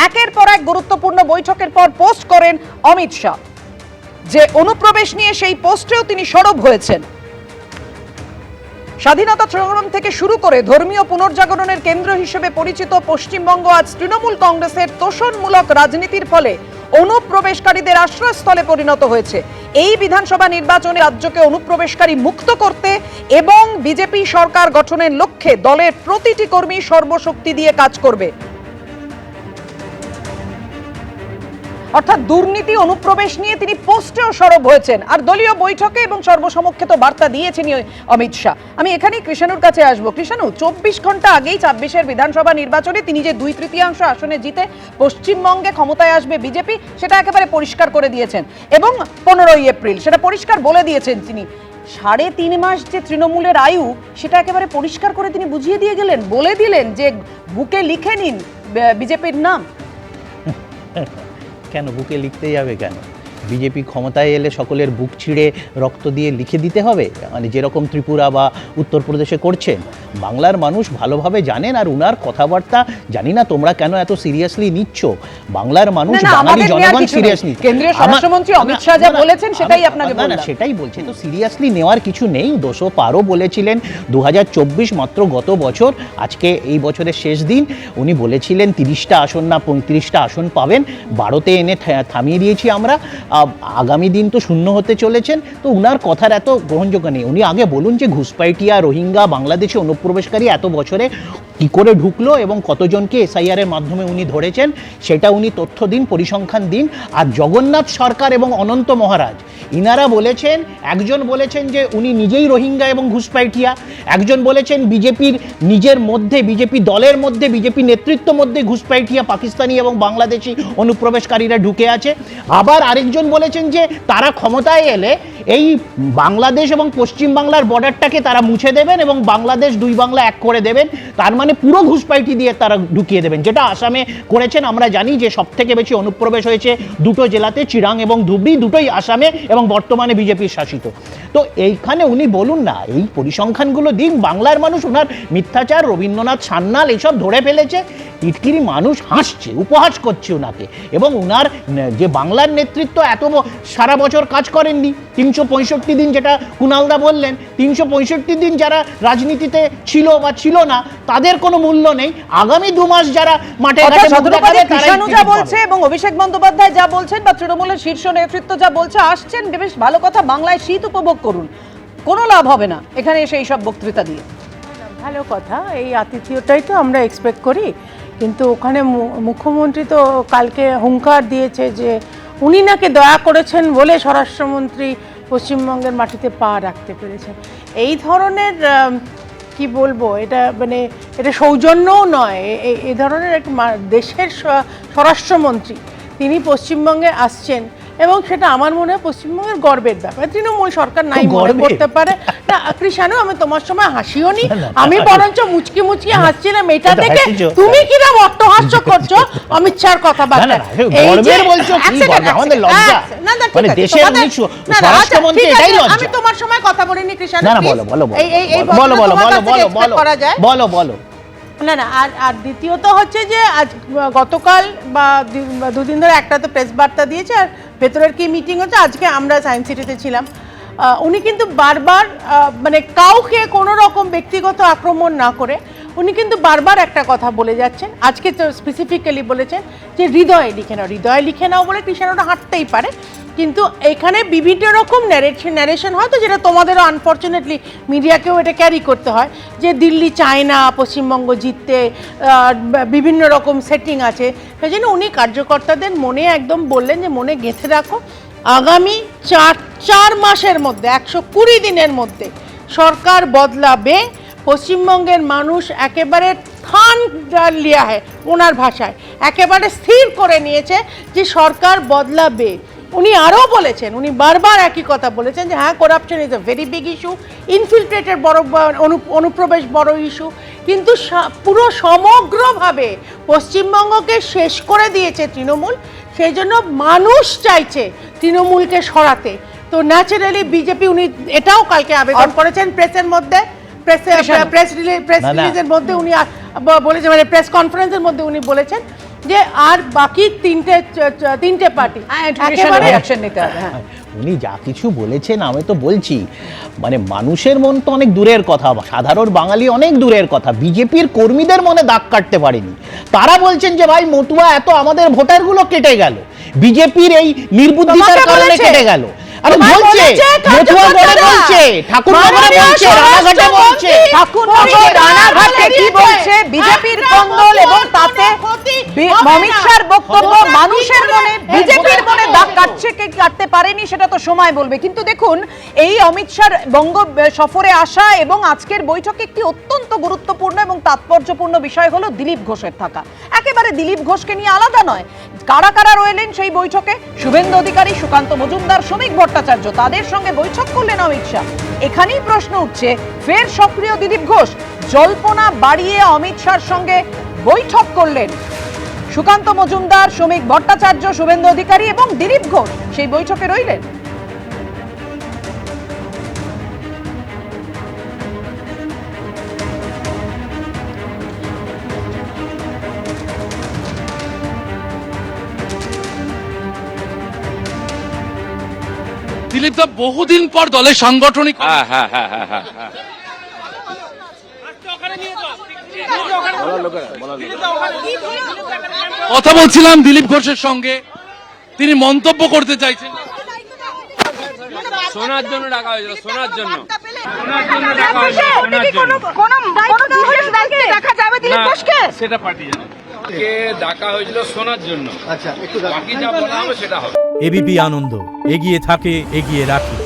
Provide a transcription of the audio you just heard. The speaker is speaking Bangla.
একের পর এক গুরুত্বপূর্ণ বৈঠকের পর পোস্ট করেন অমিত শাহ, যে অনুপ্রবেশ নিয়ে সেই পোস্টেও তিনি সরব হয়েছেন। স্বাধীনতা সংগ্রাম থেকে শুরু করে ধর্মীয় পুনর্জাগরণের কেন্দ্র হিসেবে পরিচিত পশ্চিমবঙ্গ আজ তৃণমূল কংগ্রেসের তোষণমূলক রাজনীতির ফলে অনুপ্রবেশকারীদের আশ্রয়স্থলে পরিণত হয়েছে। এই বিধানসভা নির্বাচনে রাজ্যকে অনুপ্রবেশকারী মুক্ত করতে এবং বিজেপি সরকার গঠনের লক্ষ্যে দলের প্রতিটি কর্মী সর্বশক্তি দিয়ে কাজ করবে। অর্থাৎ দুর্নীতি অনুপ্রবেশ নিয়ে তিনি পোস্টেও সরব হয়েছেন, আর দলীয় বৈঠকে এবং সর্বসমক্ষে তো বার্তা দিয়েছেন অমিত শাহ। আমি এখানেই কৃষাণুর কাছে আসবো। কৃষাণু, 24 ঘন্টা আগেই 26-এর বিধানসভা নির্বাচনে তিনি যে 2/3 আসনে জিতে পশ্চিমবঙ্গে ক্ষমতায় আসবে বিজেপি, সেটা একেবারে পরিষ্কার করে দিয়েছেন, এবং 15ই এপ্রিল সেটা পরিষ্কার বলে দিয়েছেন তিনি। 3.5 মাস যে তৃণমূলের আয়ু, সেটা একেবারে পরিষ্কার করে তিনি বুঝিয়ে দিয়ে গেলেন, বলে দিলেন যে বুকে লিখে নিন বিজেপির নাম। কেন বুকে লিখতে যাবে কেন? বিজেপি ক্ষমতায় এলে সকলের বুক ছিঁড়ে রক্ত দিয়ে লিখে দিতে হবে, মানে যেরকম ত্রিপুরা বা উত্তরপ্রদেশে করছেন। বাংলার মানুষ ভালোভাবে জানেন, আর উনার কথাবার্তা জানি না তোমরা কেন এত সিরিয়াসলি নিচ্ছ। বাংলার মানুষ, বাঙালি জনগণ সিরিয়াসলি। কেন্দ্রীয় স্বরাষ্ট্রমন্ত্রী অমিত শাহ যা বলেছেন সেটাই আপনাকে বললাম। না, সেটাই বলছি, তো সিরিয়াসলি নেওয়ার কিছু নেই। 200 পারও বলেছিলেন 2024, মাত্র গত বছর, আজকে এই বছরের শেষ দিন উনি বলেছিলেন 30টা আসন না 35টা আসন পাবেন, 12তে এনে থামিয়ে দিয়েছি আমরা। আগামী দিন তো শূন্য হতে চলেছেন, তো উনার কথার এত গ্রহণযোগ্য নেই। উনি আগে বলুন যে ঘুষপাইটিয়া, রোহিঙ্গা, বাংলাদেশে অনুপ্রবেশকারী এত বছরে কী করে ঢুকলো এবং কতজনকে SIR এর মাধ্যমে উনি ধরেছেন, সেটা উনি তথ্য দিন, পরিসংখ্যান দিন। আর জগন্নাথ সরকার এবং অনন্ত মহারাজ ইনারা বলেছেন, একজন বলেছেন যে উনি নিজেই রোহিঙ্গা এবং ঘুষপাইটিয়া, একজন বলেছেন বিজেপির নিজের মধ্যে, বিজেপি দলের মধ্যে, বিজেপি নেতৃত্ব মধ্যে ঘুষপাইটিয়া, পাকিস্তানি এবং বাংলাদেশি অনুপ্রবেশকারীরা ঢুকে আছে। আবার আরেকজন বলেছেন যে তারা ক্ষমতায় এলে এই বাংলাদেশ এবং পশ্চিমবাংলার বর্ডারটাকে তারা মুছে দেবেন এবং বাংলাদেশ 2 বাংলা এক করে দেবেন, তার মানে পুরো ঘুষপাইটি দিয়ে তারা ঢুকিয়ে দেবেন, যেটা আসামে করেছেন। আমরা জানি যে সবথেকে বেশি অনুপ্রবেশ হয়েছে 2টো জেলাতে, চিরাং এবং ধুবড়ি, দুটোই আসামে এবং বর্তমানে বিজেপির শাসিত। তো এইখানে উনি বলুন না, এই পরিসংখ্যানগুলো দিন। বাংলার মানুষ ওনার মিথ্যাচার, রবীন্দ্রনাথ সান্যাল এইসব ধরে ফেলেছে। টিটকিরি মানুষ হাসছে, উপহাস করছে ওনাকে। এবং ওনার যে বাংলার নেতৃত্ব এত সারা বছর কাজ করেননি, 365 দিন, যেটা কুণালদা বললেন, 365 দিন যারা রাজনীতিতে ছিল বা ছিল না তাদের কোনো মূল্য নেই। আগামী 2 মাস যারা মাঠে ঘাটে কৃষাণু যা বলছে এবং অভিষেক বন্দ্যোপাধ্যায় যা বলছেন বা তৃণমূলের শীর্ষ নেতৃত্ব যা বলছে, আসছেন বেশ ভালো কথা, বাংলায় শীত উপভোগ করুন, কোনো লাভ হবে না এখানে এসে এইসব বক্তৃতা দিয়ে। ভালো কথা, এই আতিথ্যটাই তো আমরা এক্সপেক্ট করি। কিন্তু ওখানে মুখ্যমন্ত্রী তো কালকে হুঙ্কার দিয়েছে যে উনি নাকি দয়া করেছেন বলে স্বরাষ্ট্রমন্ত্রী পশ্চিমবঙ্গের মাটিতে পা রাখতে পেরেছেন। এই ধরনের কি বলবো, এটা মানে এটা সৌজন্যও নয়। এই ধরনের এক দেশের স্বরাষ্ট্রমন্ত্রী তিনি পশ্চিমবঙ্গে আসছেন, এবং সেটা আমার মনে হয় পশ্চিমবঙ্গের গর্বের ব্যাপার। তৃণমূল সরকার নাই মনে করতে পারে না। কৃষাণু, আমি তোমার সময় হাসিও নি, আমি বরঞ্চ মুচকি মুচকি হাসছিলাম এটা দেখে তুমি কিরম অট্টহাস্য করছো অমিত শাহর কথাবার্তা। আমি তোমার সময় কথা বলিনি কৃষাণু, বলো বলো। না না, আর দ্বিতীয়ত হচ্ছে যে আজ গতকাল বা 2 দিন ধরে একটা তো প্রেস বার্তা দিয়েছে, আর ভেতরের কি মিটিং হচ্ছে, আজকে আমরা সায়েন্স সিটিতে ছিলাম। উনি কিন্তু বারবার মানে কাউকে কোনো রকম ব্যক্তিগত আক্রমণ না করে উনি কিন্তু বারবার একটা কথা বলে যাচ্ছেন। আজকে তো স্পেসিফিক্যালি বলেছেন যে হৃদয়ে লিখে নাও, হৃদয়ে লিখে নাও বলে কৃষাণুরা হাঁটতেই পারে, কিন্তু এখানে বিভিন্ন রকম ন্যারেশন হয়তো, যেটা তোমাদেরও আনফর্চুনেটলি মিডিয়াকেও এটা ক্যারি করতে হয়, যে দিল্লি চায় না পশ্চিমবঙ্গ জিততে, বিভিন্ন রকম সেটিং আছে। সেই জন্য উনি কার্যকর্তাদের মনে একদম বললেন যে মনে গেঁথে রাখো, আগামী 4 মাসের মধ্যে, 120 দিনের মধ্যে সরকার বদলাবে। পশ্চিমবঙ্গের মানুষ একেবারে থান ডাল লিয়া হয়, ওনার ভাষায় একেবারে স্থির করে নিয়েছে যে সরকার বদলাবে। উনি আরও বলেছেন, উনি বারবার একই কথা বলেছেন যে হ্যাঁ, corruption is a very big issue, infiltrated বড় অনুপ্রবেশ বড় ইস্যু, কিন্তু পুরো সমগ্রভাবে পশ্চিমবঙ্গকে শেষ করে দিয়েছে তৃণমূল। সেই জন্য মানুষ চাইছে তৃণমূলকে সরাতে। তো ন্যাচারালি বিজেপি, উনি এটাও কালকে আবেদন করেছেন প্রেসের মধ্যে, প্রেস রিলিজের মধ্যে উনি বলেছেন, মানে প্রেস কনফারেন্সের মধ্যে উনি বলেছেন যে আর বাকি তিনটে পার্টি একেবারে অ্যাকশন নিতে হবে। হ্যাঁ, উনি যা কিছু বলেছেন আমি তো বলছি, মানে মানুষের মন তো অনেক দূরের কথা, সাধারণ বাঙালি অনেক দূরের কথা, বিজেপির কর্মীদের মনে দাগ কাটতে পারেনি। তারা বলছেন যে ভাই মতুয়া এত আমাদের ভোটারগুলো কেটে গেল, বিজেপির এই নির্বুদ্ধিতার তোমাকে কারণে বলেছে। কেটে গেল। আরে তোমায় বলছে বলেছে মতুয়াগড়ে বলছে, ঠাকুরনগরে বলছে, রানাঘাটে বলছে, ঠাকুরনগর রানাঘাটে কি বলছে বিজেপির কন্দল, এবং তাতে অমিত শাহর বক্তব্য মানুষের মনে, বিজেপির মনে দাগ কাটছে কে কাটতে পারেনি সেটা তো সময় বলবে। কিন্তু দেখুন, এই অমিত শাহর বঙ্গ সফরে আসা এবং আজকের বৈঠকে একটি অত্যন্ত গুরুত্বপূর্ণ এবং তাৎপর্যপূর্ণ বিষয় হলো দিলীপ ঘোষের থাকা। একেবারে দিলীপ ঘোষকে নিয়ে আলাদা নয়, কারা কারা রইলেন সেই বৈঠকে? শুভেন্দু অধিকারী, সুকান্ত মজুমদার, শ্রমিক ভট্টাচার্য, তাদের সঙ্গে বৈঠক করলেন অমিত শাহ। এখানেই প্রশ্ন উঠছে, ফের সক্রিয় দিলীপ ঘোষ জল্পনা বাড়িয়ে অমিত শাহর সঙ্গে বৈঠক করলেন। সুকান্ত মজুমদার, শ্রমিক ভট্টাচার্য, শুভেন্দু অধিকারী এবং দিলীপ ঘোষ সেই বৈঠকে রইলেন। দিলীপ দা বহুদিন পর দলের সাংগঠনিক কথা বলছিলাম দিলীপ ঘোষের সঙ্গে, তিনি মন্তব্য করতে চাইছেন। শোনার জন্য ডাকা হয়েছিল, শোনার জন্য সেটা পার্টি জানে। কে ডাকা হয়েছিল শোনার জন্য। আচ্ছা, বাকি যা বলা হবে সেটা হবে। এবিপি আনন্দ, এগিয়ে থাকে, এগিয়ে রাখে।